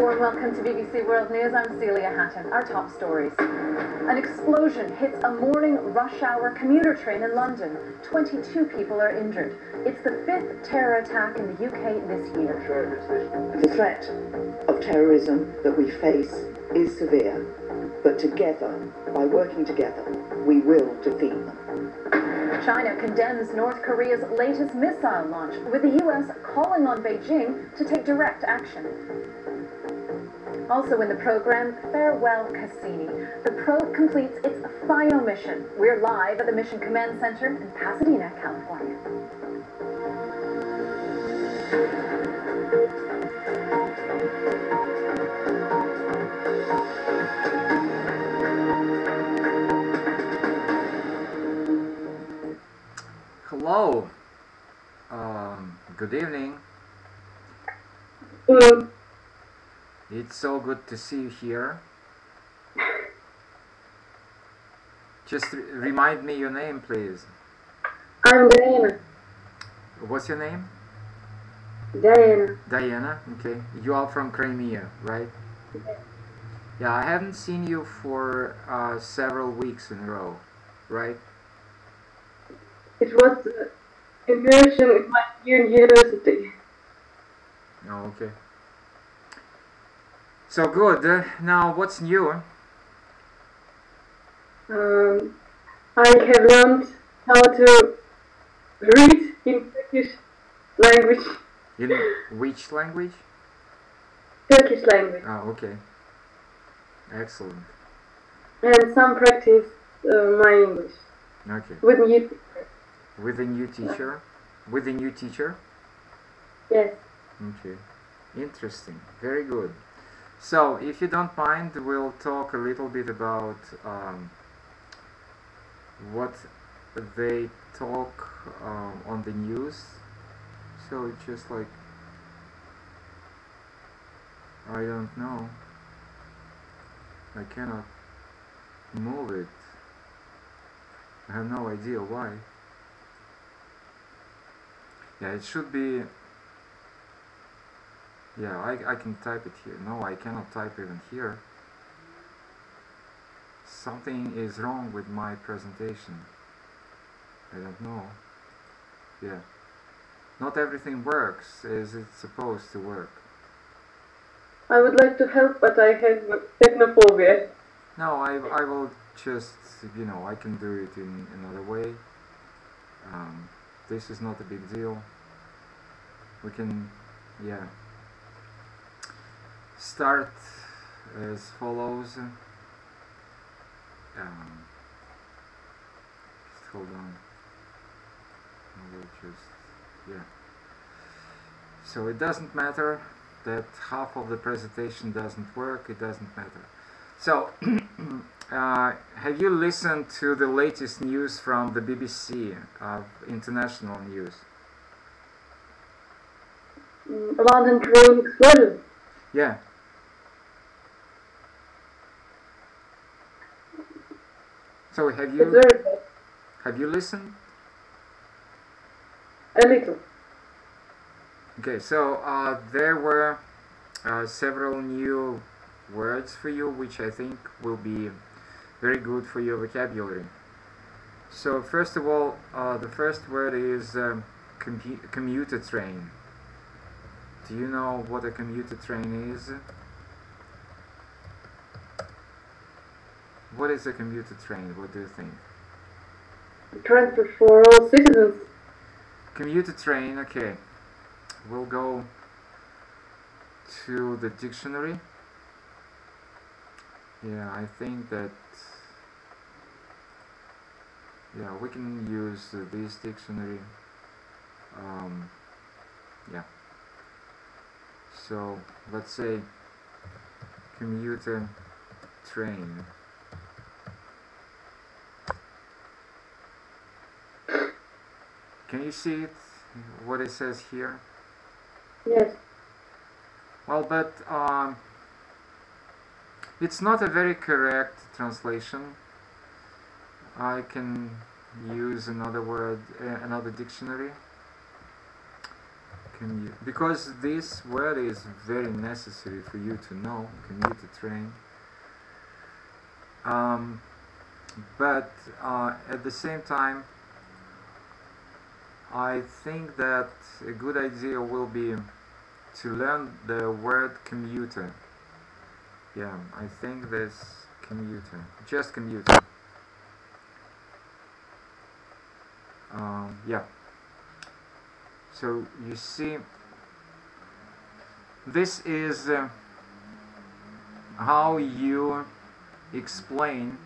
warm welcome to BBC World News. I'm Celia Hatton. Our top stories. An explosion hits a morning rush hour commuter train in London. 22 people are injured. It's the 5th terror attack in the UK this year. The threat of terrorism that we face is severe, but together, by working together, we will defeat them. China condemns North Korea's latest missile launch, with the US calling on Beijing to take direct action. Also in the program, Farewell Cassini. The probe completes its FIO mission. We're live at the Mission Command Center in Pasadena, California. Hello. Good evening. Hello. It's so good to see you here. Just remind me your name, please. I'm Diana. What's your name? Diana. Diana. Okay. You are from Crimea, right? Yeah, I haven't seen you for several weeks in a row, right? It was immersion in my university. Oh, okay. So good. Now, what's new? I have learned how to read in Turkish language. In which language? Turkish language. Oh, okay. Excellent. And some practice my English. Okay. With new teacher. With a new teacher? With a new teacher? Yes. Okay. Interesting. Very good. So, if you don't mind, we'll talk a little bit about what they talk on the news. So, it's just like, I don't know. I cannot move it. I have no idea why. Yeah, it should be. Yeah, I can type it here. No, I cannot type even here. Something is wrong with my presentation. I don't know. Yeah. Not everything works as it's supposed to work. I would like to help, but I have technophobia. No, I will just, I can do it in another way. This is not a big deal. We can, yeah. Start as follows. Just hold on. I will just, yeah. So it doesn't matter that half of the presentation doesn't work. It doesn't matter. So, have you listened to the latest news from the BBC, international news? London train explosion. Yeah. So have you listened? A little. Okay, so there were several new words for you, which I think will be very good for your vocabulary. So first of all, the first word is commuter train. Do you know what a commuter train is? What is a commuter train? What do you think? Transport for all citizens. Commuter train, okay. We'll go to the dictionary. Yeah, I think that, yeah, we can use this dictionary. Yeah. So, let's say commuter train. Can you see it? What it says here? Yes. Well, but it's not a very correct translation. I can use another word, another dictionary. Because this word is very necessary for you to know, commuter train. But at the same time, I think that a good idea will be to learn the word commuter. Yeah, I think this commuter, just commuter. Yeah. So you see, this is how you explain.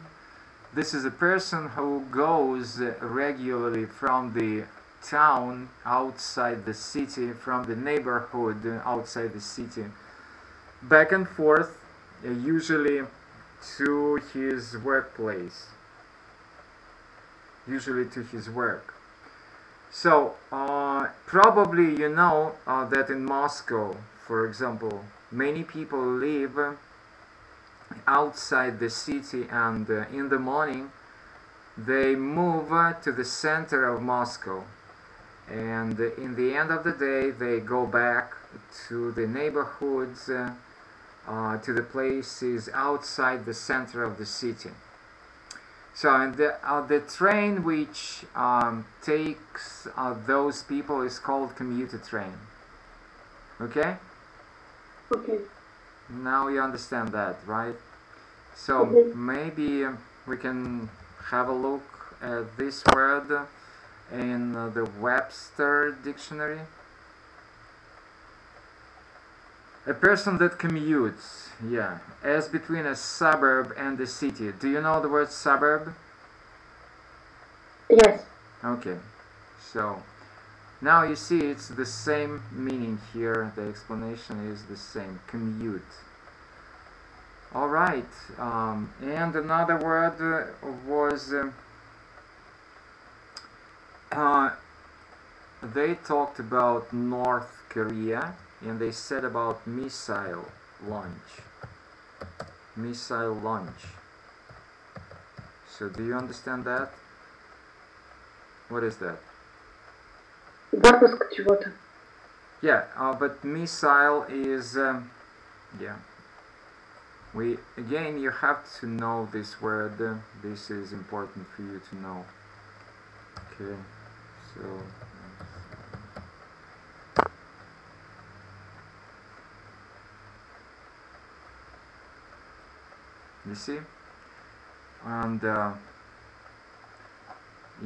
This is a person who goes regularly from the town outside the city, from the neighborhood outside the city, back and forth, usually to his workplace, usually to his work. So probably you know that in Moscow, for example, many people live outside the city, and in the morning they move to the center of Moscow, and in the end of the day they go back to the neighborhoods, to the places outside the center of the city. So and the train which takes those people is called commuter train. Okay? Okay. Now you understand that, right? So maybe we can have a look at this word in the Webster dictionary. A person that commutes, yeah, as between a suburb and a city. Do you know the word suburb? Yes. Okay, so now you see it's the same meaning here. The explanation is the same, commute. Alright, and another word was they talked about North Korea, and they said about missile launch. Missile launch. So do you understand that? What is that? Запуск чего-то. Yeah, but missile is yeah. Again, you have to know this word. This is important for you to know. Okay, so you see, and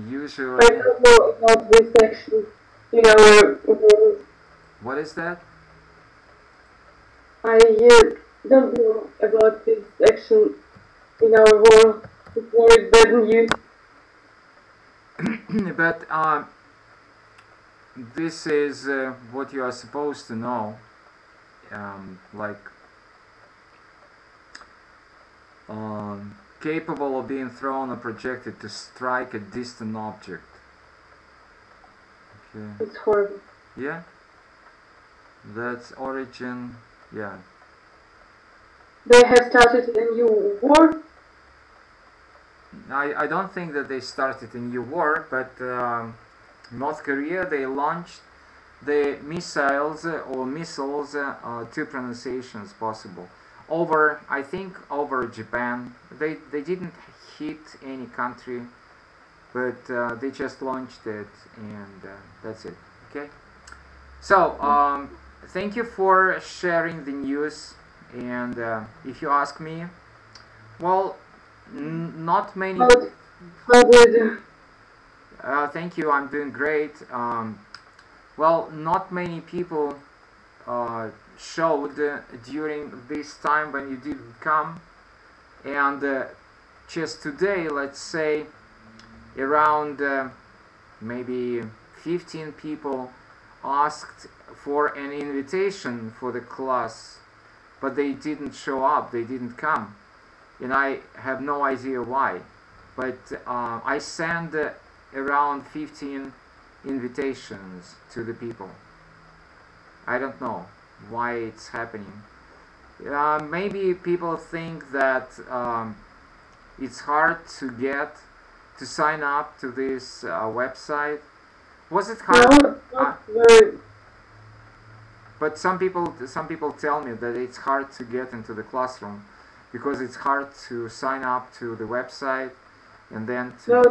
usually. I don't know about this section in our world. What is that? I don't know about this section in our world. It's very bad news. But this is what you are supposed to know, like capable of being thrown or projected to strike a distant object. Okay. It's horrible. Yeah, that's origin. Yeah. They have started a new war. I don't think that they started a new war, but North Korea, they launched the missiles or missiles, two pronunciations possible, over, I think, over Japan. They didn't hit any country, but they just launched it, and that's it. Okay. So thank you for sharing the news, and if you ask me, well, not many. How did you? Thank you. I'm doing great. Well, not many people showed during this time when you didn't come, and just today, let's say, around maybe 15 people asked for an invitation for the class, but they didn't show up. They didn't come. And I have no idea why, but I sent around 15 invitations to the people. I don't know why it's happening. Maybe people think that it's hard to sign up to this website. Was it hard? No, not very. but some people tell me that it's hard to get into the classroom because it's hard to sign up to the website and then to. No.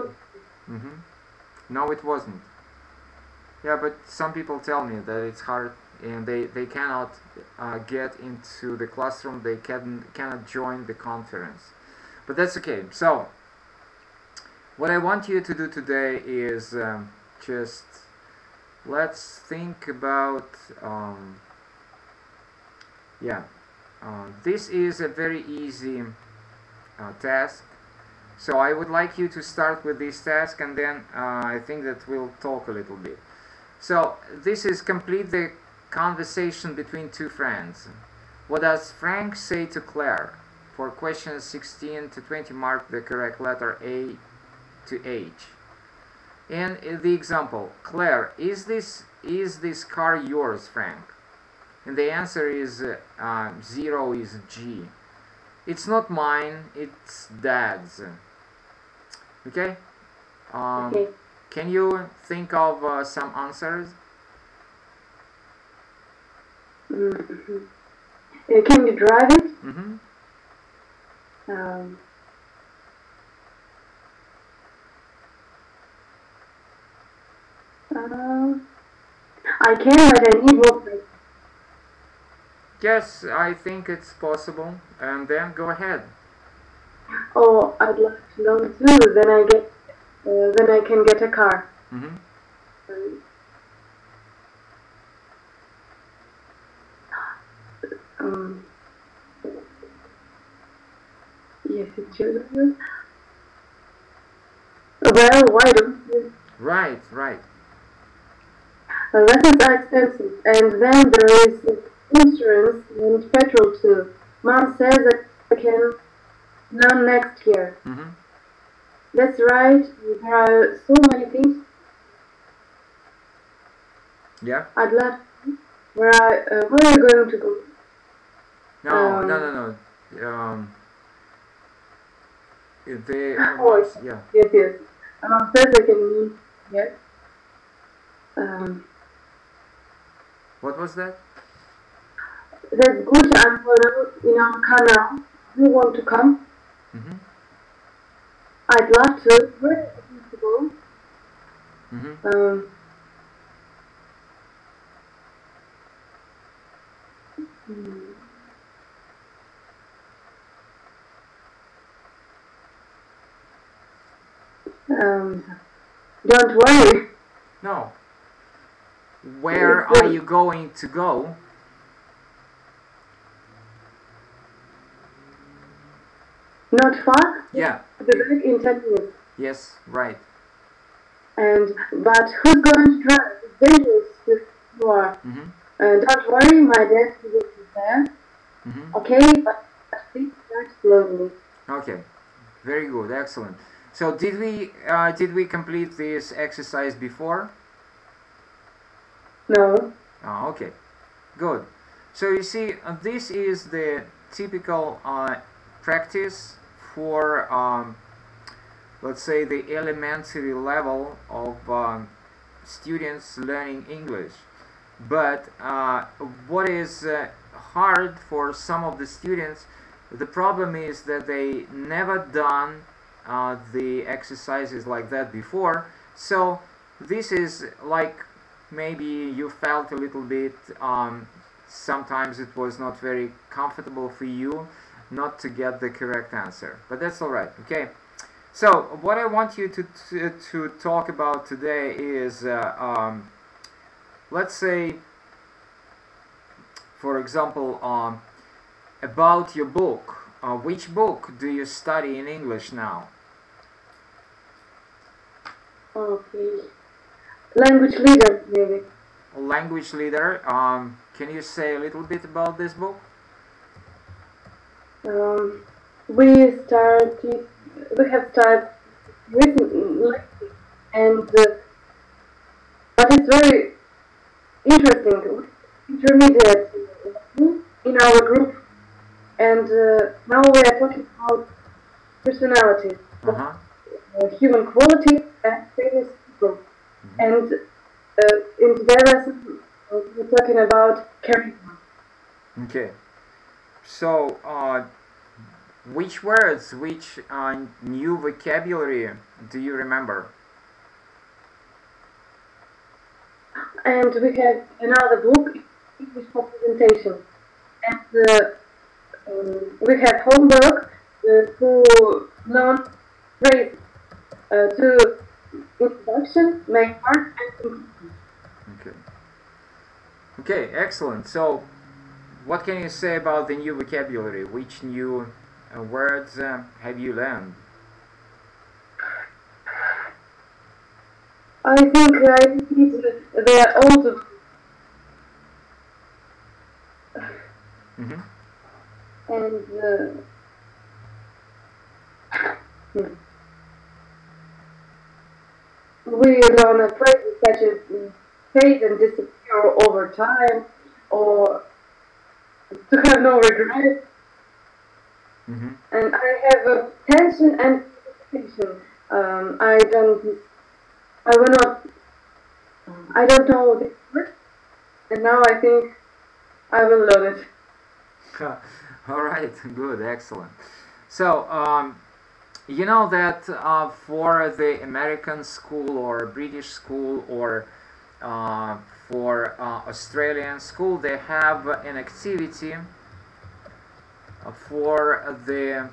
Mm-hmm. No, it wasn't. Yeah, but some people tell me that it's hard and they cannot get into the classroom. They cannot join the conference. But that's okay. So what I want you to do today is just let's think about this is a very easy task. So I would like you to start with this task, and then I think that we'll talk a little bit. So this is complete the conversation between two friends. What does Frank say to Claire? For questions 16 to 20, mark the correct letter A to H. And the example, Claire, is this car yours, Frank? And the answer is 0 is G. It's not mine, it's Dad's. Okay? Okay. Can you think of some answers? Mm-hmm. Can you drive it? Mm-hmm. I can, but I need more practice. Yes, I think it's possible. And then go ahead. Oh, I'd like to learn too. Then I can get a car. Mm-hmm. Yes, it's yours. Well, why don't you? Right. Lessons are expensive, and then there is insurance and petrol too. Mom says that I can learn next year. Mm-hmm. That's right. There are so many things. Yeah. I'd love to. Where are you going to go? No. Yeah. Yes. Mom says I can learn. Yes. What was that? That's good. I'm in our car now. You want to come? Mm-hmm. I'd love to. Where do you go? Mm-hmm. Don't worry. No. Where are you going to go? Not far? Yeah. I'll be back in 10 minutes. Yes, right. But who's going to drive? It's dangerous if you are. Mm-hmm. Don't worry, my dad will be there. Mm-hmm. Okay, but please start slowly. Okay. Very good. Excellent. So did we complete this exercise before? No. Oh, okay. Good. So you see, this is the typical practice for, let's say, the elementary level of students learning English. But what is hard for some of the students, the problem is that they never done the exercises like that before. So this is like maybe you felt a little bit, sometimes it was not very comfortable for you not to get the correct answer, but that's all right. Okay, so what I want you to talk about today is let's say, for example, about your book. Which book do you study in English now? Okay. Language leader, maybe. Language leader. Can you say a little bit about this book? We have started recently, and but it's very interesting. Intermediate in our group, and now we are talking about personalities, human qualities, and famous people. And in today's lesson, we're talking about carry on. Okay. So, which words, which new vocabulary do you remember? And we have another book, English for presentation. And we have homework to learn phrases to introduction, main part, and conclusion. Okay. Okay, excellent. So, what can you say about the new vocabulary? Which new words have you learned? I think I repeat the old. Mm-hmm. And we learn a phrases such as fade and disappear over time, or to have no regret. Mm-hmm. And I have a tension and anticipation. I don't know this word, and now I think I will learn it. All right, good, excellent. So, you know that for the American school or British school or for Australian school, they have an activity for the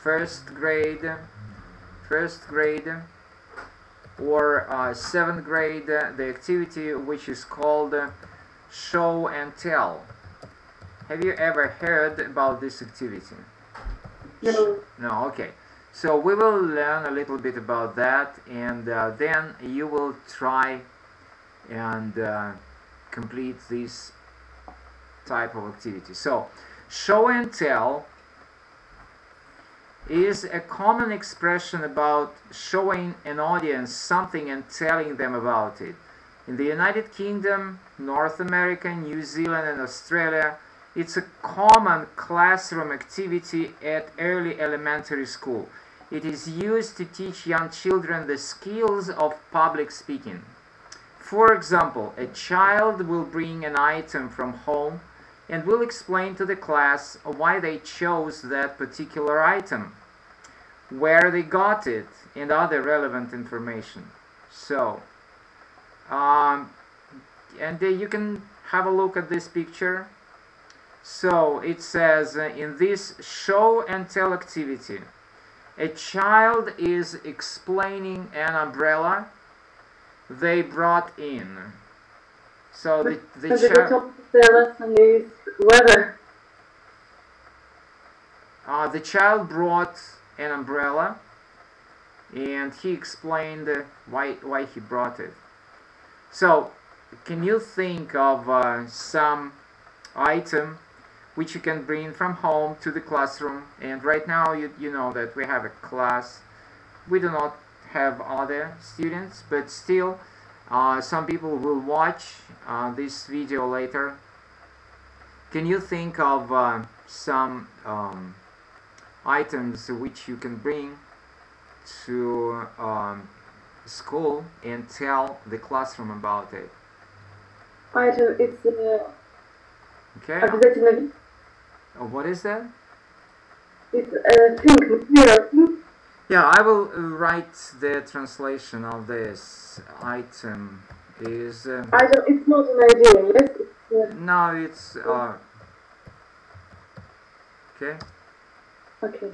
first grade or seventh grade, the activity which is called show and tell. Have you ever heard about this activity? No. No, okay. So we will learn a little bit about that, and then you will try and complete this type of activity. So, show and tell is a common expression about showing an audience something and telling them about it. In the United Kingdom, North America, New Zealand, and Australia, it's a common classroom activity at early elementary school. It is used to teach young children the skills of public speaking. For example, a child will bring an item from home and will explain to the class why they chose that particular item, where they got it, and other relevant information. So, you can have a look at this picture. So it says in this show and tell activity, a child is explaining an umbrella they brought in. So the child, the lesson is weather. The child brought an umbrella, and he explained why he brought it. So, can you think of some item which you can bring from home to the classroom? And right now, you know that we have a class. We do not have other students, but still, some people will watch this video later. Can you think of some items which you can bring to school and tell the classroom about it? Item, it's Okay. обязательно. What is that? It's a thing, material. Yeah, I will write the translation of this. Item is. Item, it's not an idea, yes? It's, No, it's. Okay. okay.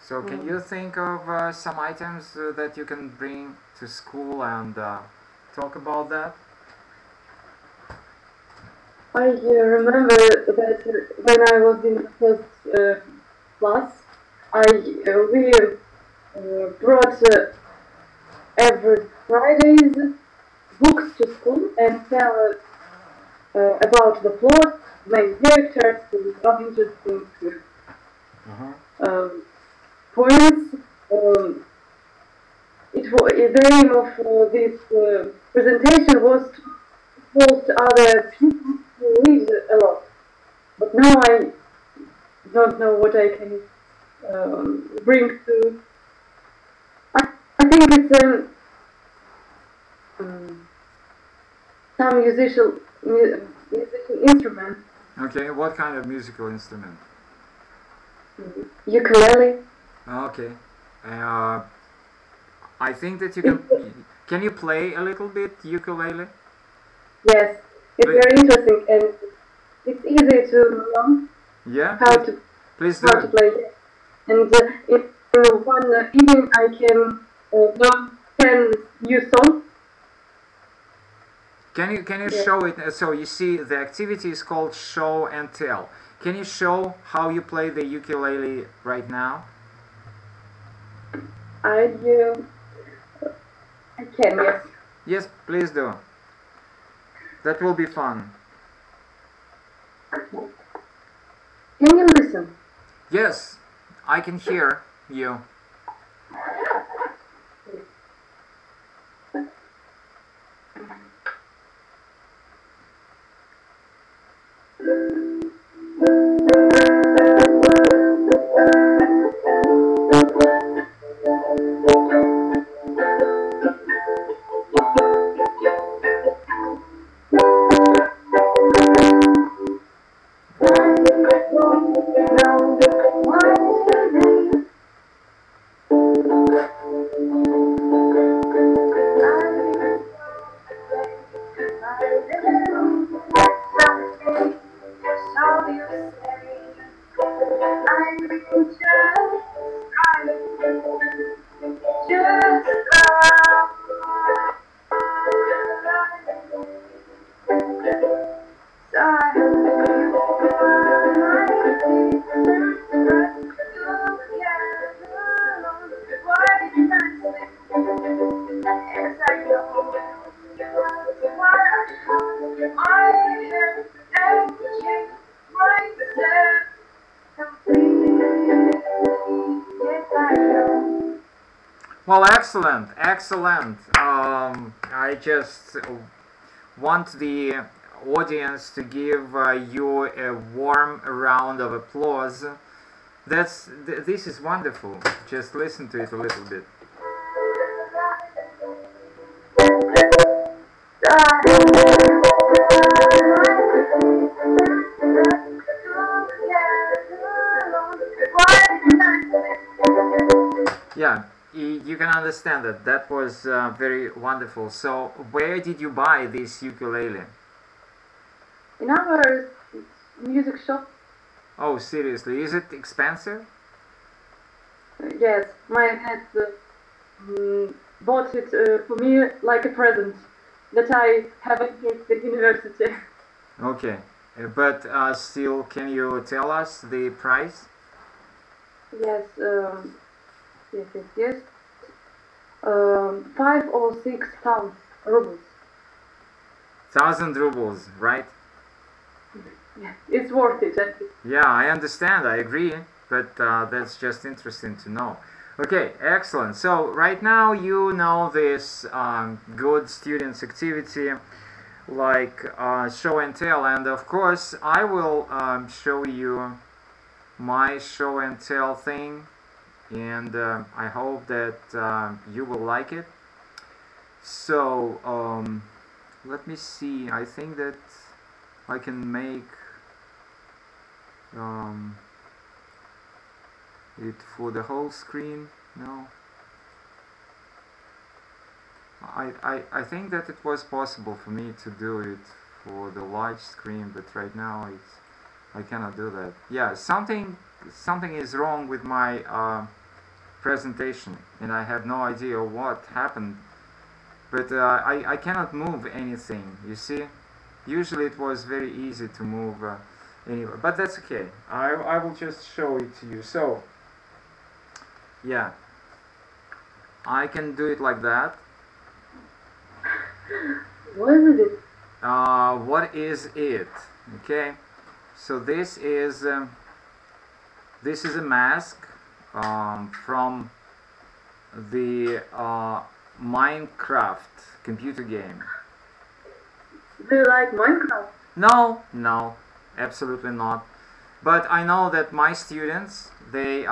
So, can you think of some items that you can bring to school and talk about that? I remember that when I was in the first class, we brought every Friday's books to school and tell about the plot, main characters, and some interesting points. The aim of this presentation was to post other people who read a lot. But now I don't know what I can bring to. I think it's some musical instrument. Okay, what kind of musical instrument? Ukulele. Okay. I think that you can you play a little bit ukulele? Yes, it's very interesting and it's easy to learn Yeah. how to play. And in one evening I can learn 10 new songs. Can you show it? So you see, the activity is called show and tell. Can you show how you play the ukulele right now? I can, yes. Yes, please do. That will be fun. Can you listen? Yes, I can hear you. Well, excellent, excellent. I just want the audience to give you a warm round of applause. This is wonderful. Just listen to it a little bit. Yeah, you can understand that. That was very wonderful. So, where did you buy this ukulele? In our music shop. Oh, seriously? Is it expensive? Yes, my dad bought it for me like a present that I haven't at university. Okay, but still, can you tell us the price? Yes, yes. 5 or 6,000 rubles. 1,000 rubles, right? Yeah, it's worth it. Yeah, I understand. I agree. But that's just interesting to know. Okay, excellent. So right now you know this good students activity like show and tell, and of course I will show you my show and tell thing, and I hope that you will like it. So let me see. I think that I can make it for the whole screen. No, I think that it was possible for me to do it for the large screen, but right now I cannot do that. Yeah, something is wrong with my presentation, and I have no idea what happened, but I cannot move anything, you see. Usually it was very easy to move anywhere, but that's okay. I will just show it to you. So yeah, I can do it like that. What is it? What is it? Okay, so this is a mask from the Minecraft computer game. Do you like Minecraft? No, absolutely not. But I know that my students, they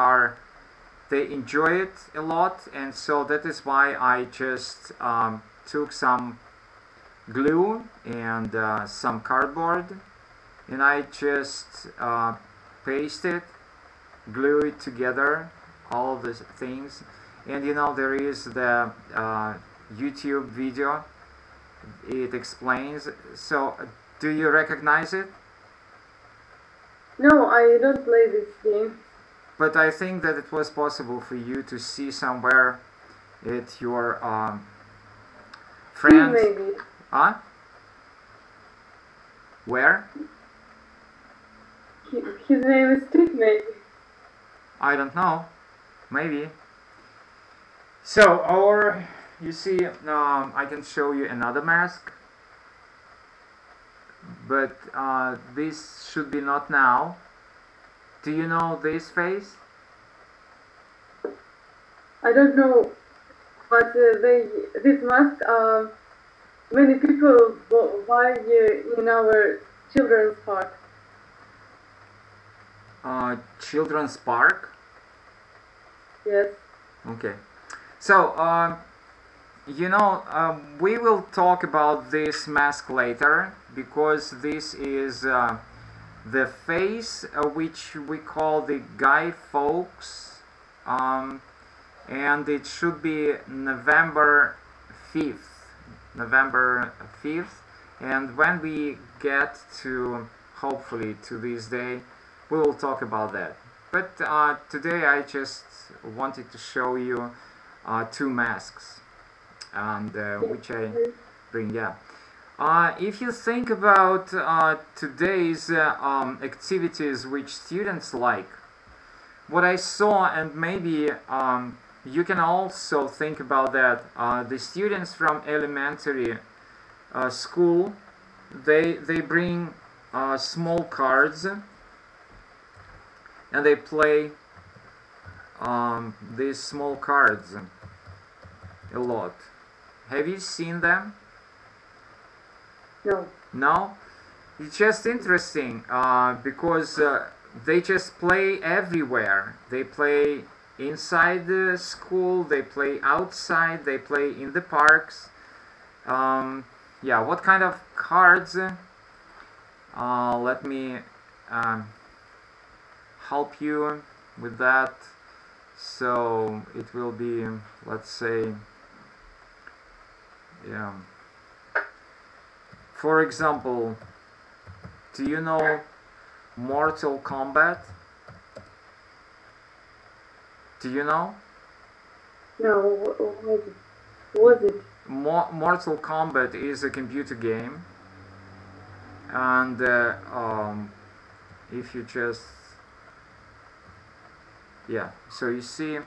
enjoy it a lot, and so that is why I just took some glue and some cardboard, and I just paste it, glue it together, all of the things. And you know, there is the YouTube video, it explains. So do you recognize it? No, I don't play this game. But I think that it was possible for you to see somewhere at your friends. Maybe. Huh? Where? His name is Steve, maybe. I don't know. Maybe. So, or you see, I can show you another mask, but this should be not now. Do you know this face? I don't know, but this mask, many people buy in our children's park. Children's park? Yes. Okay. So, you know, we will talk about this mask later, because this is the face which we call the Guy Fawkes, and it should be November 5th. November 5th, and when we get to, hopefully, to this day, we will talk about that. But today I just wanted to show you two masks, and which I bring, yeah. If you think about today's activities which students like, what I saw, and maybe you can also think about that, the students from elementary school, they bring small cards, and they play these small cards a lot. Have you seen them? No. No? It's just interesting because they just play everywhere. They play inside the school, they play outside, they play in the parks. Yeah, what kind of cards? Let me help you with that. So it will be, let's say, yeah. For example, do you know Mortal Kombat? Do you know? No, what was it? Mortal Kombat is a computer game, and if you just, yeah, so you see,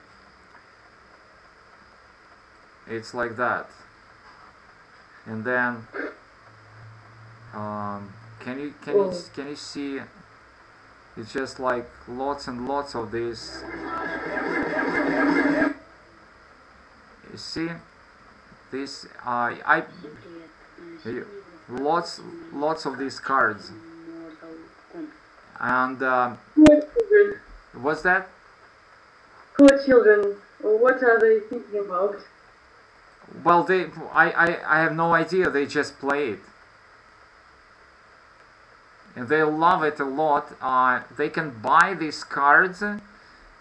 it's like that, and then can you see? It's just like lots and lots of these. You see, this lots of these cards, and what's that? Poor children. What are they thinking about? Well, I have no idea. They just play it. And they love it a lot. They can buy these cards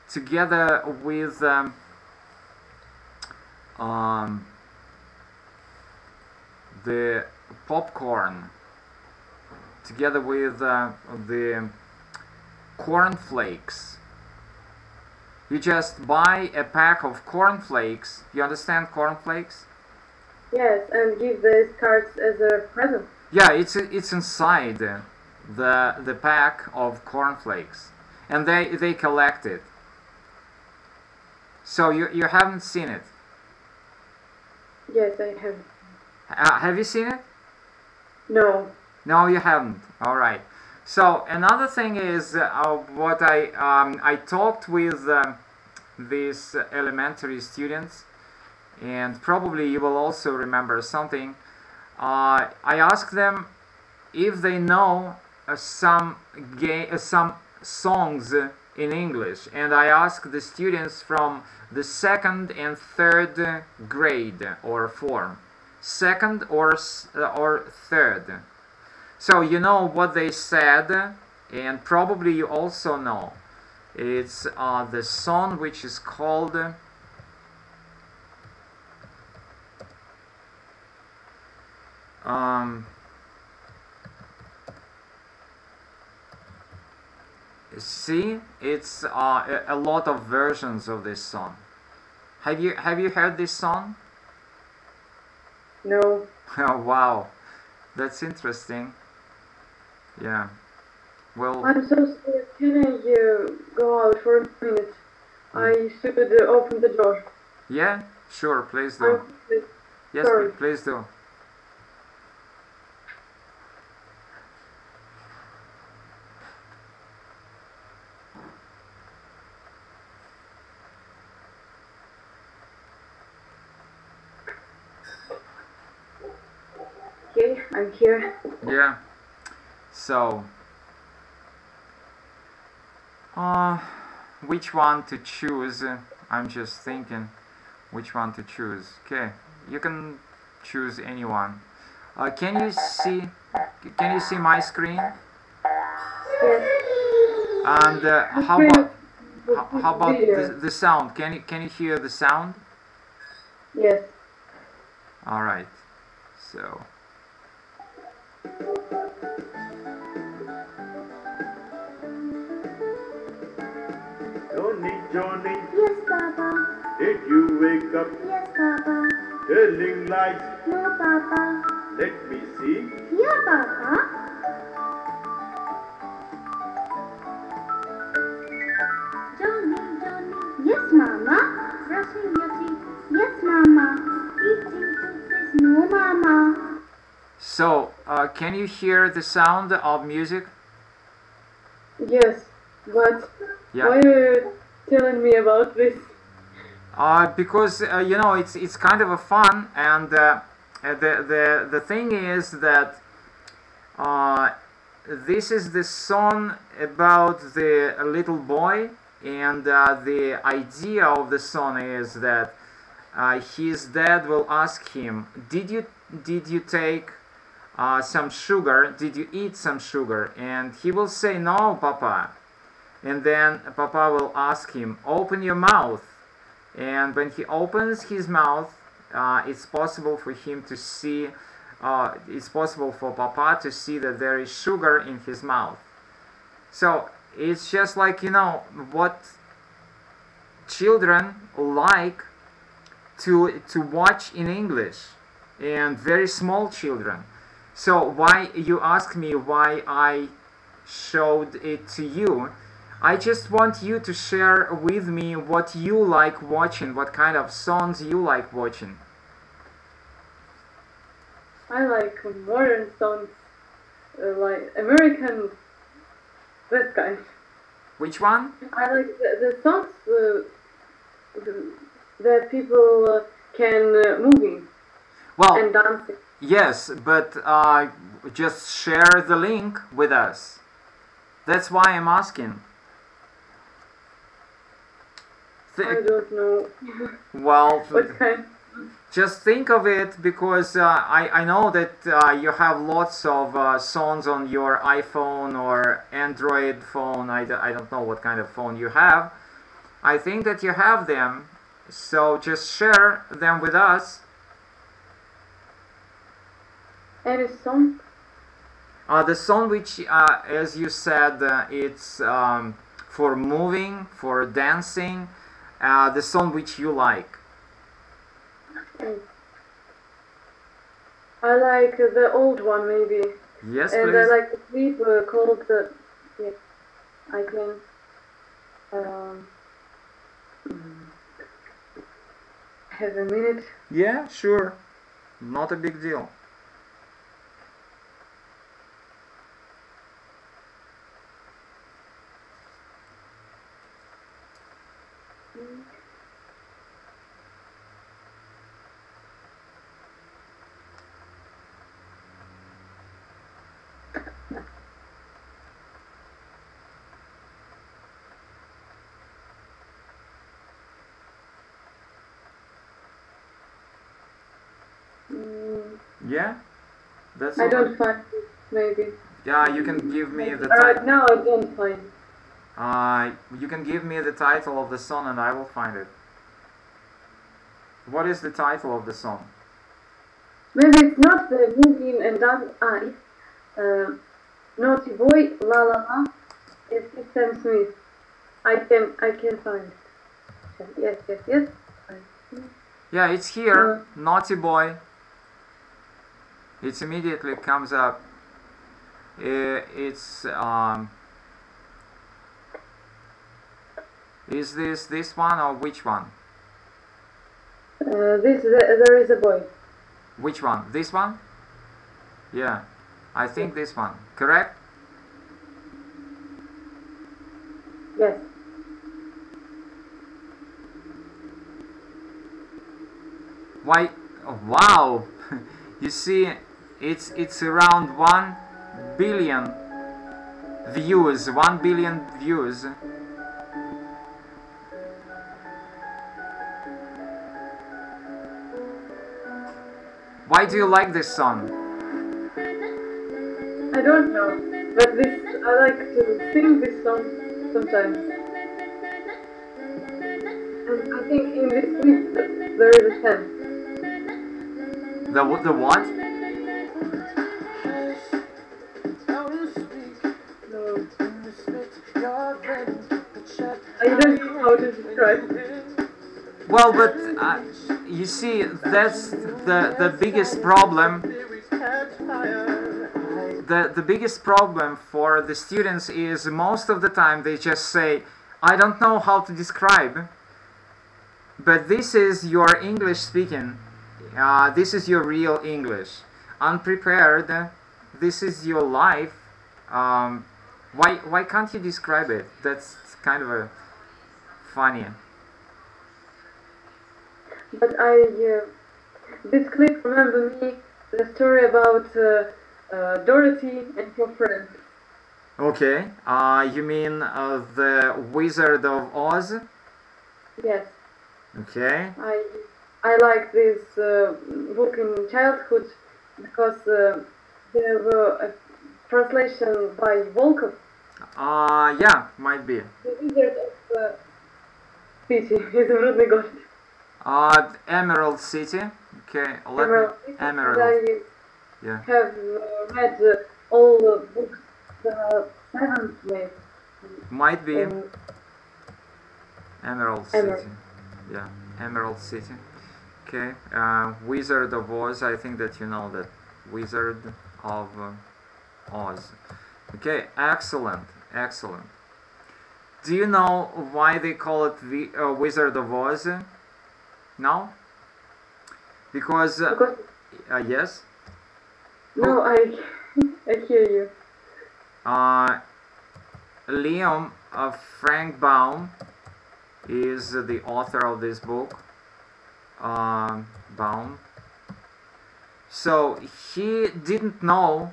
together with the popcorn, together with the cornflakes. You just buy a pack of cornflakes. You understand cornflakes? Yes, and give these cards as a present. Yeah, it's inside the pack of cornflakes, and they collect it. So you haven't seen it? Yes, I have. Have you seen it? No. No, you haven't. All right. So another thing is what I talked with these elementary students, and probably you will also remember something. I asked them if they know some songs in English, and I asked the students from the 2nd and 3rd grade or form. second or third. So you know what they said, and probably you also know. It's the song which is called see, it's a lot of versions of this song. Have you heard this song? No. Oh, wow, that's interesting. Yeah. Well, I'm so sorry. Can I go out for a minute? I should open the door. yeah, sure, please do. Yes, sorry. please do. Okay, I'm here. Yeah. So, which one to choose? I'm just thinking which one to choose. Okay, you can choose anyone. Can you see my screen? Yes. And how about the sound? Can you hear the sound? Yes. All right. So. Johnny, Yes, Papa. did you wake up Yes, Papa. telling lies? No, Papa. Let me see. Yeah, Papa. Johnny. Yes, Mama. Brushing your teeth. Yes, Mama. Eating toothpaste. No, Mama. So, can you hear the sound of music? Yes, but Yeah. why are you telling me about this? Because you know, it's kind of a fun, and the thing is that this is the song about the little boy, and the idea of the song is that his dad will ask him, did you take some sugar? Did you eat some sugar? And he will say, no, Papa. And then Papa will ask him, open your mouth. And when he opens his mouth, it's possible for him to see, it's possible for Papa to see that there is sugar in his mouth. So it's just like, you know, what children like to watch in English, and very small children. So why you ask me why I showed it to you? I just want you to share with me what you like watching, what kind of songs you like watching. I like modern songs, like American, that kind. Which one? I like the songs that people can moving Well, and dancing. yes, but just share the link with us. That's why I'm asking. I don't know. Well, What kind? just think of it, because I know that you have lots of songs on your iPhone or Android phone. I don't know what kind of phone you have. I think that you have them, so just share them with us. Any song? The song which, as you said, it's for moving, for dancing, the song which you like. I like the old one maybe. Yes, And please. I like the clip called the. Yeah, I can. Have a minute. Yeah, sure. Not a big deal. Yeah? That's I all don't right. find it, maybe. Yeah, you can give me the Right title. now I don't find it. You can give me the title of the song and I will find it. What is the title of the song? Maybe it's not the moving and dance. It's Naughty Boy, La La La. It's Sam Smith. I can find it. Yes. Yeah, it's here. Naughty Boy. It immediately comes up. It's is this one or which one? There is a boy. Which one? This one? Yeah, I think this one. Correct? Yes. Why? Oh, wow! You see, it's around 1 billion views. 1 billion views. Why do you like this song? I don't know, but I like to sing this song sometimes. And I think in this clip there is a sense. The what? No. I don't know how to describe it. Well, but you see, that's the biggest problem. The biggest problem for the students is most of the time they just say, I don't know how to describe. But this is your English speaking. This is your real English. Unprepared, this is your life. Why can't you describe it? That's kind of a funny. But this clip remember me the story about Dorothy and her friends. Okay. You mean the Wizard of Oz? Yes. Okay. I like this book in childhood because there were a translation by Volkov. Yeah, might be. The Wizard of City is really good. Emerald City. Okay, Emerald City. Emerald. I Yeah. have read all the books. There are 7 made. Might be. in Emerald Emerald. City. Yeah, Emerald City. Okay. Wizard of Oz. I think that you know that. Wizard of Oz. Okay. Excellent. Excellent. Do you know why they call it Wizard of Oz? No? Because yes. No, I hear you. Liam Frank Baum is the author of this book. Baum. So he didn't know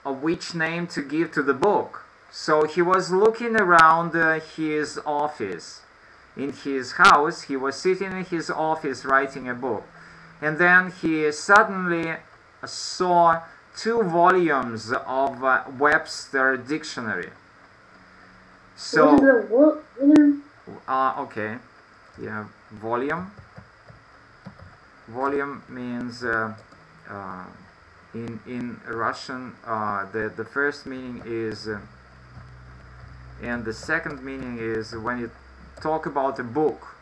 which name to give to the book. So he was looking around his office. In his house, he was sitting in his office writing a book. And then he suddenly saw 2 volumes of Webster Dictionary. So, What is the volume? okay, yeah, volume. Volume means in Russian the first meaning is and the second meaning is when you talk about a book,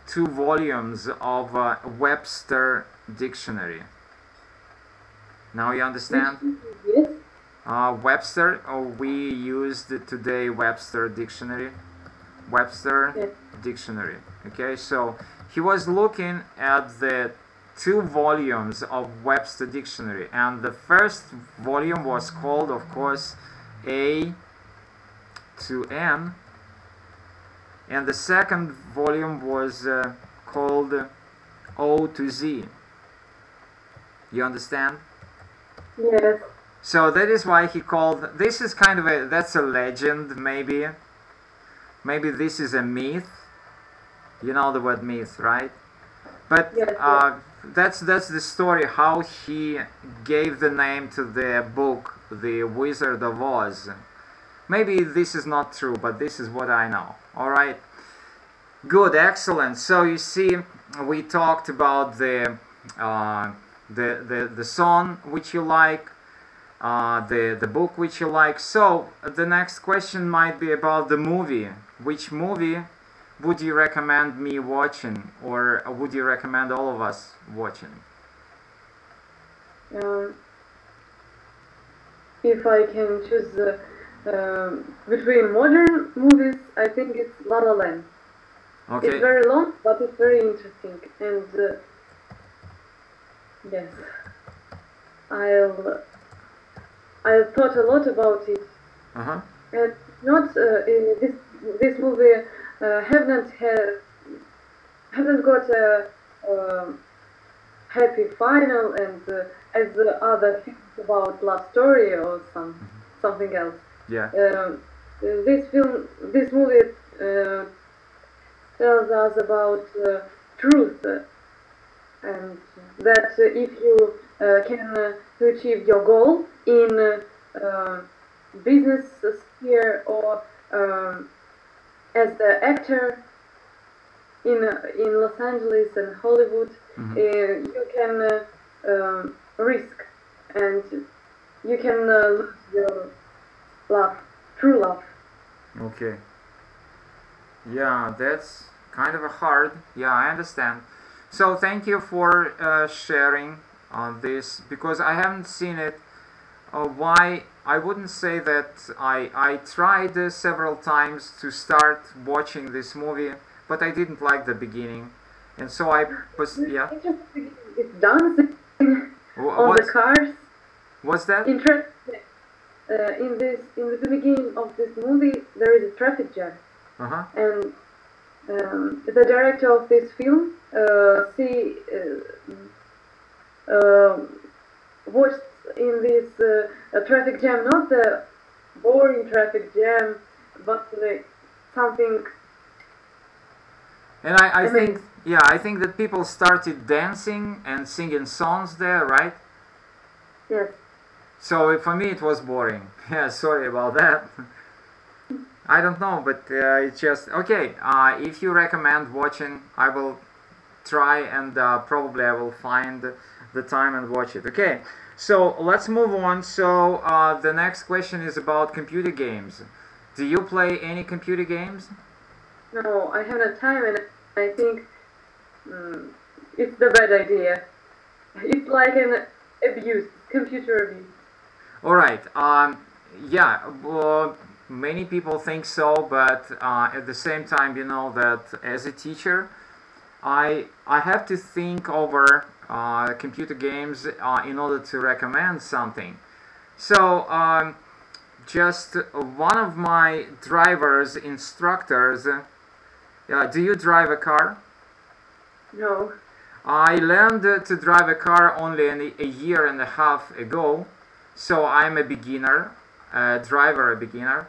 2 volumes of Webster Dictionary. Now you understand? Yes. Webster, we used today Webster Dictionary. Webster Yes. Dictionary. Okay, so he was looking at the 2 volumes of Webster Dictionary, and the first volume was called, of course, A to N, and the second volume was called O to Z. You understand? Yes. So that is why he called, this is kind of that's a legend, maybe this is a myth. You know the word myth, right? But Yes, that's the story how he gave the name to the book, The Wizard of Oz. Maybe this is not true, but this is what I know. All right. Good, excellent. So you see, we talked about the song which you like, the book which you like. So the next question might be about the movie. Which movie would you recommend me watching, or would you recommend all of us watching? if I can choose between modern movies, I think it's La La Land. Okay. It's very long, but it's very interesting, and yes, I've thought a lot about it, Uh-huh. and not this movie haven't got a happy final, and as the other films about love story or something else. Yeah. This movie tells us about truth, and that if you can achieve your goal in business sphere, or as the actor in Los Angeles and Hollywood, you can risk, and you can lose your love, true love. Okay. Yeah, that's kind of a hard. Yeah, I understand. So thank you for sharing this, because I haven't seen it. Why? I wouldn't say that I tried several times to start watching this movie, but I didn't like the beginning, and so I was It's dancing on the cars. What's that? Interesting. In the beginning of this movie, there is a traffic jam, Uh-huh. and the director of this film watched in this traffic jam not the boring traffic jam, but something. And I think, yeah, I think that people started dancing and singing songs there, right? Yes. So for me it was boring. Yeah, sorry about that. I don't know, but it's just okay. If you recommend watching, I will try, and probably I will find the time and watch it. Okay, so let's move on. So the next question is about computer games. Do you play any computer games? No, I have no time, and I think it's the bad idea. It's like an abuse, computer abuse. All right. Yeah. Many people think so, but at the same time, you know that as a teacher, I have to think over computer games in order to recommend something. So just one of my drivers instructors. Do you drive a car? No. I learned to drive a car only a year and a half ago, so I'm a beginner, a beginner.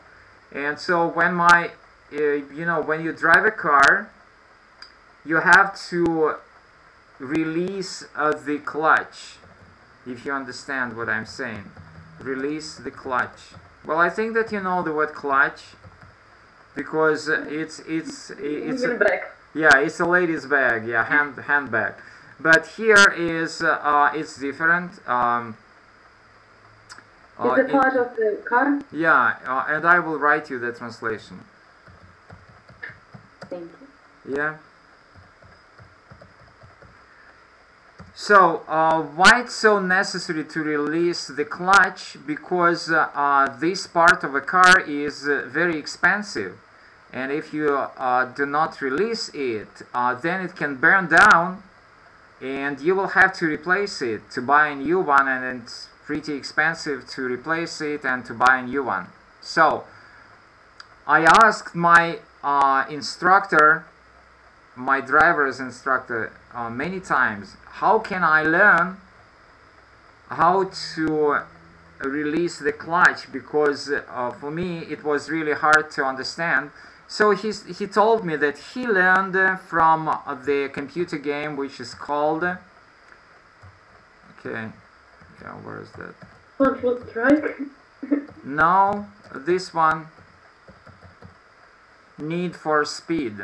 And so when when you drive a car, you have to release the clutch, if you understand what I'm saying. Release the clutch. Well, I think that you know the word clutch, because it's a, yeah, it's a lady's bag, yeah, handbag. But here is it's different. Is it part of the car? Yeah, and I will write you the translation. Thank you. Yeah. So, why it's so necessary to release the clutch? Because this part of a car is very expensive, and if you do not release it, then it can burn down, and you will have to replace it to buy a new one, and it's pretty expensive to replace it and to buy a new one. So, I asked my instructor, my driver's instructor, many times, how can I learn how to release the clutch, because for me it was really hard to understand. So he told me that he learned from the computer game which is called, okay, yeah, where is that? Control Strike. No, this one, Need for Speed.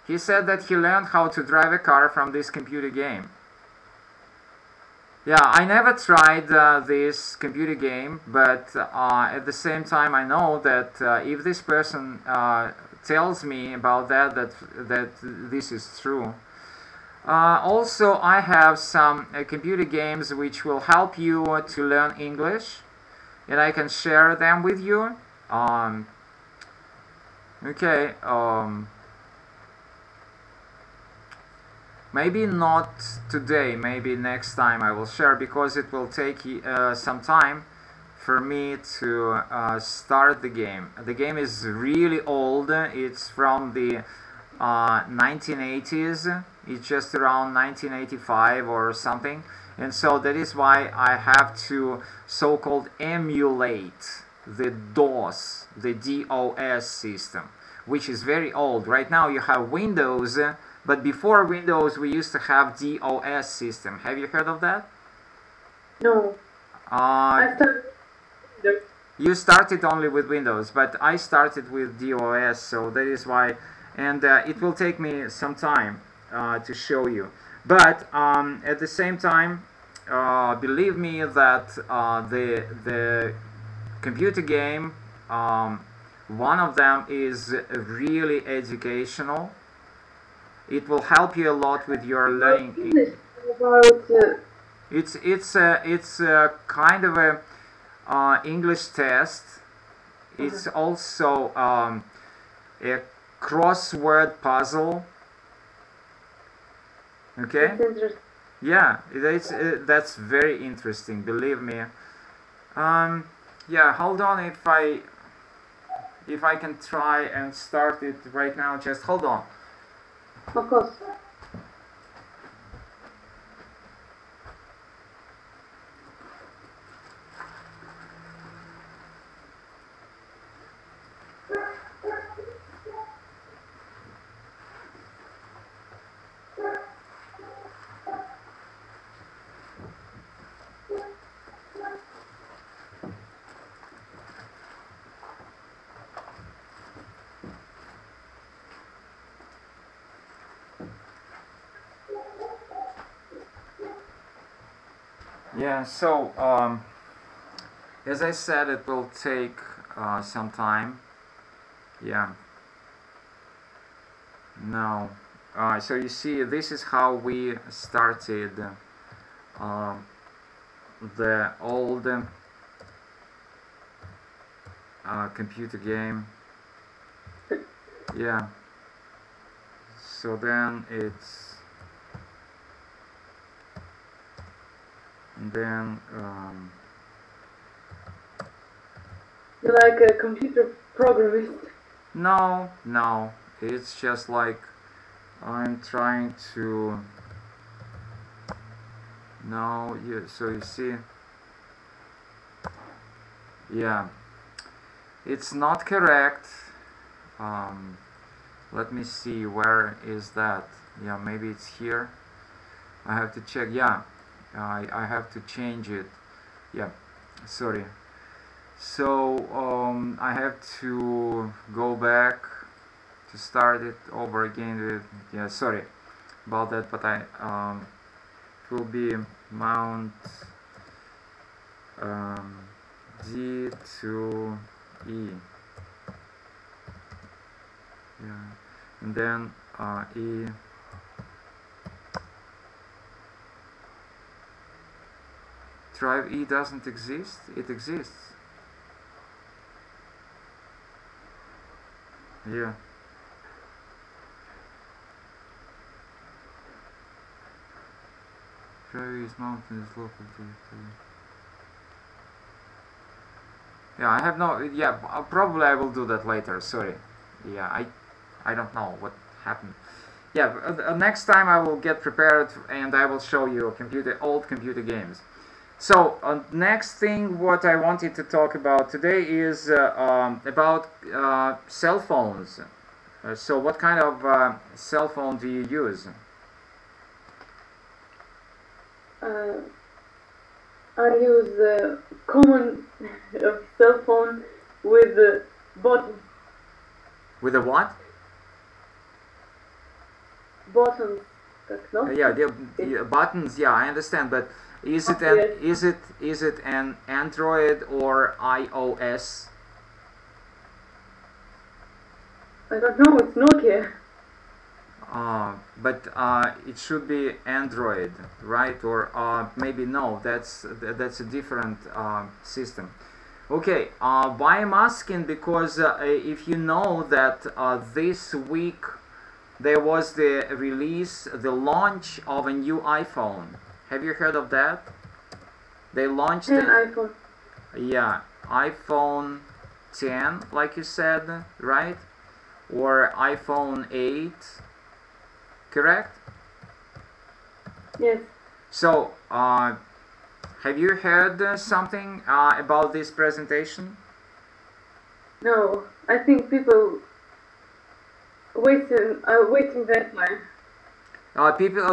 He said that he learned how to drive a car from this computer game. Yeah, I never tried this computer game, but at the same time I know that if this person tells me about that this is true. Also, I have some computer games which will help you to learn English, and I can share them with you. Okay. Maybe not today, maybe next time I will share, because it will take some time for me to start the game. The game is really old. It's from the 1980s. It's just around 1985 or something. And so that is why I have to so-called emulate the DOS, the DOS system, which is very old. Right now you have Windows, but before Windows we used to have DOS system. Have you heard of that? No. I started. You started only with Windows, but I started with DOS, so that is why, and it will take me some time to show you. But at the same time, believe me that the computer game, one of them is really educational. It will help you a lot with your learning. English about. It's a kind of a English test. It's also a crossword puzzle. Okay. That's interesting. Yeah, that's very interesting. Believe me. Yeah, hold on. If I can try and start it right now, just hold on. Of course. Yeah, so as I said, it will take some time. Yeah. Now, so you see, this is how we started the old computer game. Yeah. So then it's, and then You're like a computer programmist. no, it's just like I'm trying to, no, so you see, yeah, it's not correct. Let me see, where is that? Yeah, maybe it's here. I have to check. Yeah, I have to change it. Yeah, sorry. So I have to go back to start it over again with, yeah, sorry about that, but it will be mount D to E, yeah, and then E, drive E doesn't exist. It exists. Yeah. Drive is mountain is local directory. Yeah, I have no. Yeah, probably I will do that later. Sorry. Yeah, I don't know what happened. Yeah, next time I will get prepared and I will show you old computer games. So next thing what I wanted to talk about today is about cell phones. So what kind of cell phone do you use? I use a common cell phone with a button. With a what? Buttons. No? Yeah, the buttons. Yeah, I understand. But is it is it an Android or iOS? I don't know. It's Nokia. But it should be Android, right? Or maybe no. That's a different system. Okay. Why I'm asking, because if you know that this week there was the release, the launch of a new iPhone. Have you heard of that? They launched An iPhone. Yeah, iPhone 10, like you said, right? Or iPhone 8, correct? Yes. So, have you heard something about this presentation? No. I think people waiting that time.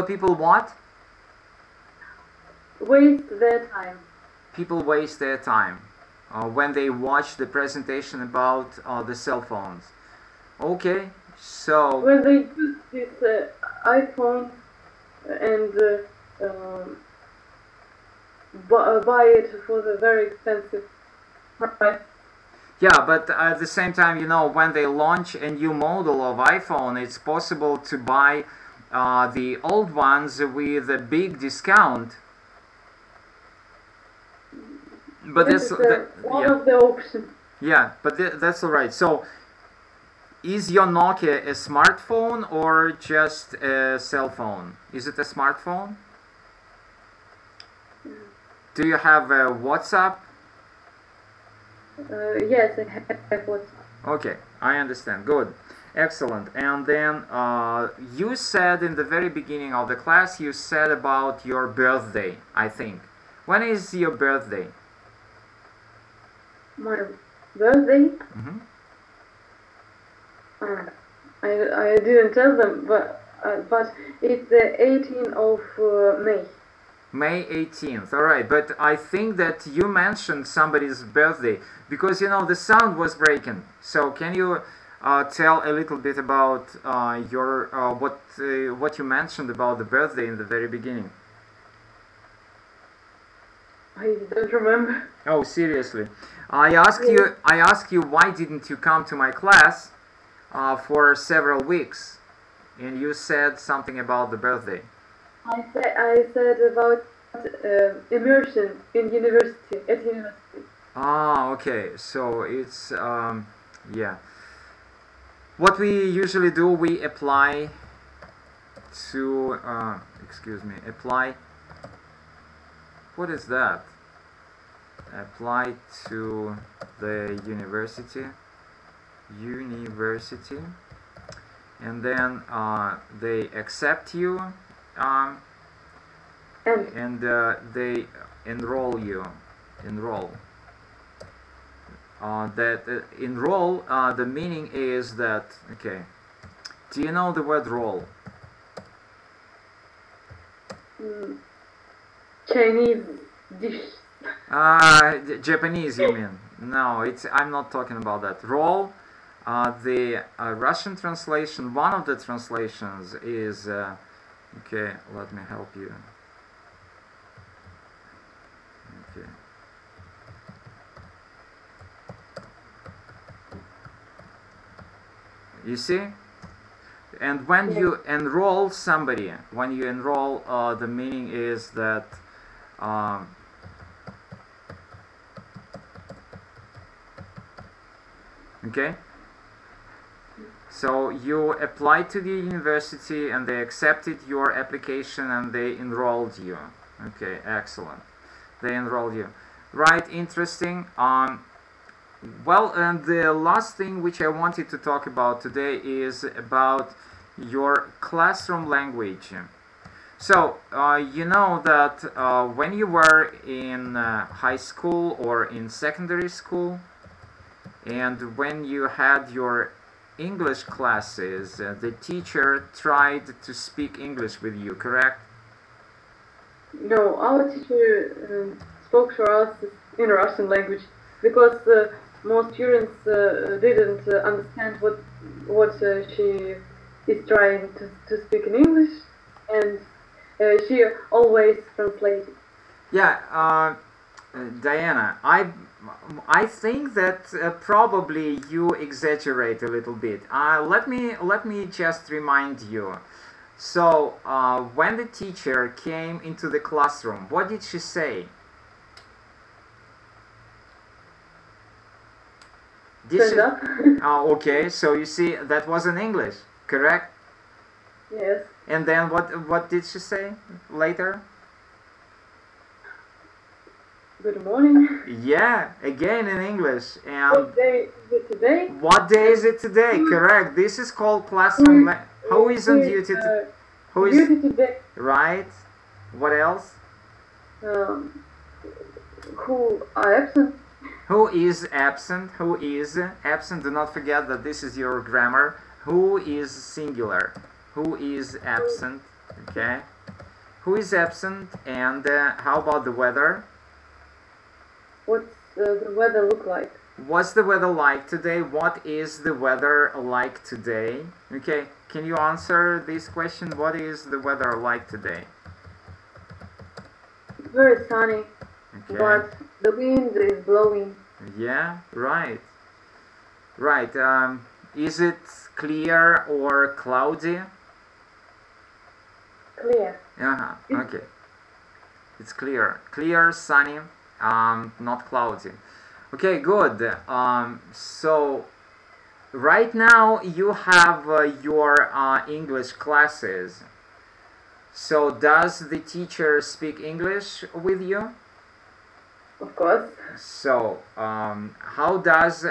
People what? Waste their time. People waste their time when they watch the presentation about the cell phones. Okay, so When they use this iPhone and buy it for the very expensive price. yeah, but at the same time, you know, when they launch a new model of iPhone, it's possible to buy the old ones with a big discount. But This that's is one of the options. yeah, but that's all right. So, is your Nokia a smartphone or just a cell phone? Is it a smartphone? Do you have a WhatsApp? Yes, I have WhatsApp. Okay, I understand. Good. Excellent. And then you said in the very beginning of the class, you said about your birthday, I think. When is your birthday? My birthday? Mm-hmm. I didn't tell them, but it's the 18th of May. May 18th. All right. But I think that you mentioned somebody's birthday because, you know, the sound was breaking. So can you tell a little bit about your what you mentioned about the birthday in the very beginning? I don't remember. Oh, seriously. I asked you why didn't you come to my class for several weeks, and you said something about the birthday. I said about immersion in university at university. Ah, okay. So it's yeah. What we usually do, we apply to excuse me, apply. What is that? Apply to the university, and then they accept you, and they enroll you. Enroll. Enroll. The meaning is that, okay. Do you know the word roll? Chinese dish. Japanese, you mean? No, I'm not talking about that. Roll. The Russian translation, one of the translations is, okay, let me help you. Okay. You see? And when you enroll somebody, the meaning is that okay? So you applied to the university and they accepted your application and they enrolled you. Okay, excellent. They enrolled you. Right, interesting. Well, and the last thing which I wanted to talk about today is about your classroom language. So, you know that when you were in high school or in secondary school, and when you had your English classes, the teacher tried to speak English with you, correct? No, our teacher spoke to us in Russian language because most students didn't understand what she is trying to speak in English, and she always translated. Yeah, Diana, I think that probably you exaggerate a little bit. Let me just remind you. So when the teacher came into the classroom, what did she say? Stand up. Okay, so you see that was in English, correct? Yes. And then what did she say later? Good morning. Yeah, again in English. And What day is it today? what day is it today? Correct. This is called classroom. Who is on duty? Who is duty today? right? What else? Who are absent? Who is absent? Who is absent? Do not forget that this is your grammar. Who is singular? Who is absent? Okay. Who is absent? And how about the weather? What's the weather look like? What's the weather like today? What is the weather like today? Okay, can you answer this question? What is the weather like today? It's very sunny, Okay. but the wind is blowing. Yeah, right. Right. Is it clear or cloudy? Clear. Uh-huh. Okay. It's clear. Clear, sunny, not cloudy. Okay, good. So right now you have your English classes. So does the teacher speak English with you? Of course. So how does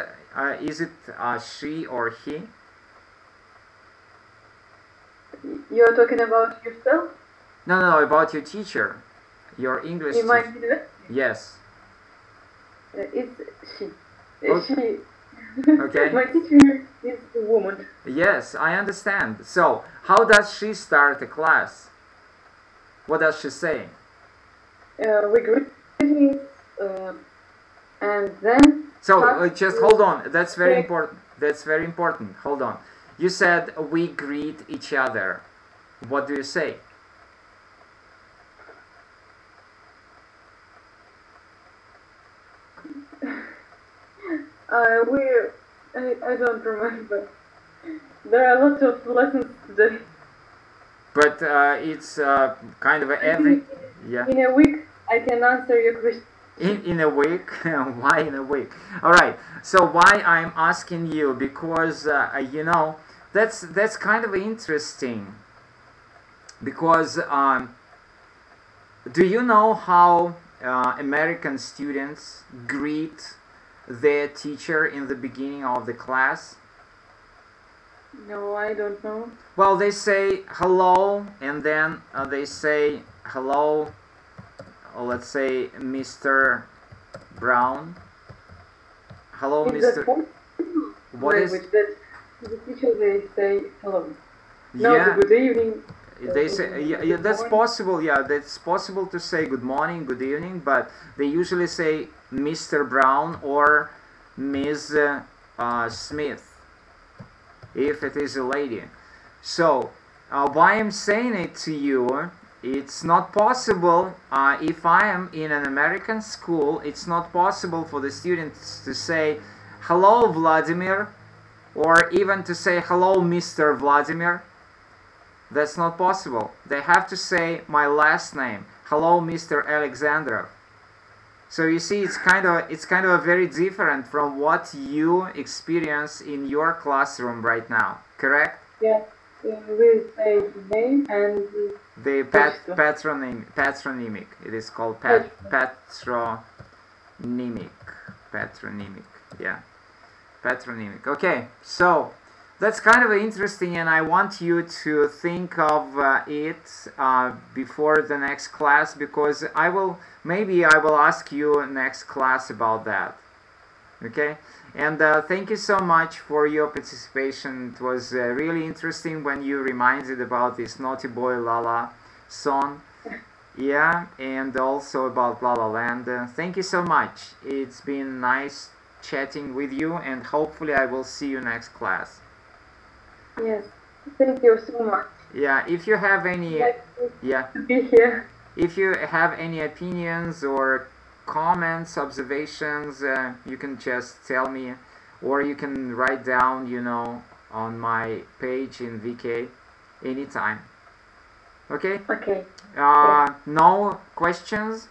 is it she or he? You're talking about yourself? No, about your teacher, your English In my teacher. university? Yes. It's she. Oh. She. Okay. My teacher is a woman. Yes, I understand. So how does she start a class? What does she say? We greet and then. So start just with- hold on. That's very Okay. important. That's very important. Hold on. You said we greet each other. What do you say? I don't remember. There are lots of lessons today. But it's kind of every yeah. In a week, I can answer your question. In a week? Why in a week? All right. So why I'm asking you, because you know that's kind of interesting. Because do you know how American students greet their teacher in the beginning of the class? No, I don't know. Well, they say hello, and then they say hello. Let's say Mr. Brown. Hello, Is that Mr. What is? language that the teacher they say hello? No, Yeah, good evening. they say yeah, that's morning. possible. Yeah, that's possible to say good morning, good evening, but they usually say Mr. Brown or Ms. Smith if it is a lady. So why I'm saying it to you, it's not possible if I am in an American school, it's not possible for the students to say hello Vladimir, or even to say hello Mr. Vladimir. That's not possible. They have to say my last name, hello Mr. Alexandrov. So you see, it's kind of very different from what you experience in your classroom right now, correct? Yeah, we say name and The patronymic. It is called patronymic. Yeah, patronymic. Okay, so That's kind of interesting, and I want you to think of it before the next class, because maybe I will ask you next class about that. Okay, and thank you so much for your participation. It was really interesting when you reminded about this Naughty Boy Lala song. Yeah, and also about La La Land. Thank you so much. It's been nice chatting with you, and hopefully I will see you next class. Yes, thank you so much. Yeah, if you have any, yeah, To be here. if you have any opinions or comments, observations, you can just tell me, or you can write down, you know, on my page in VK anytime. Okay? Okay. No questions?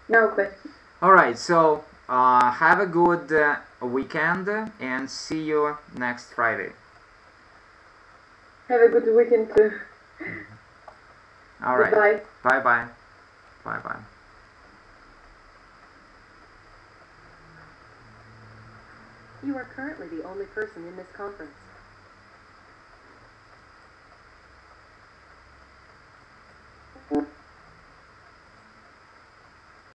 No question. Alright, so have a good weekend and see you next Friday. Have a good weekend too. Alright. Goodbye. Bye bye. Bye bye. You are currently the only person in this conference.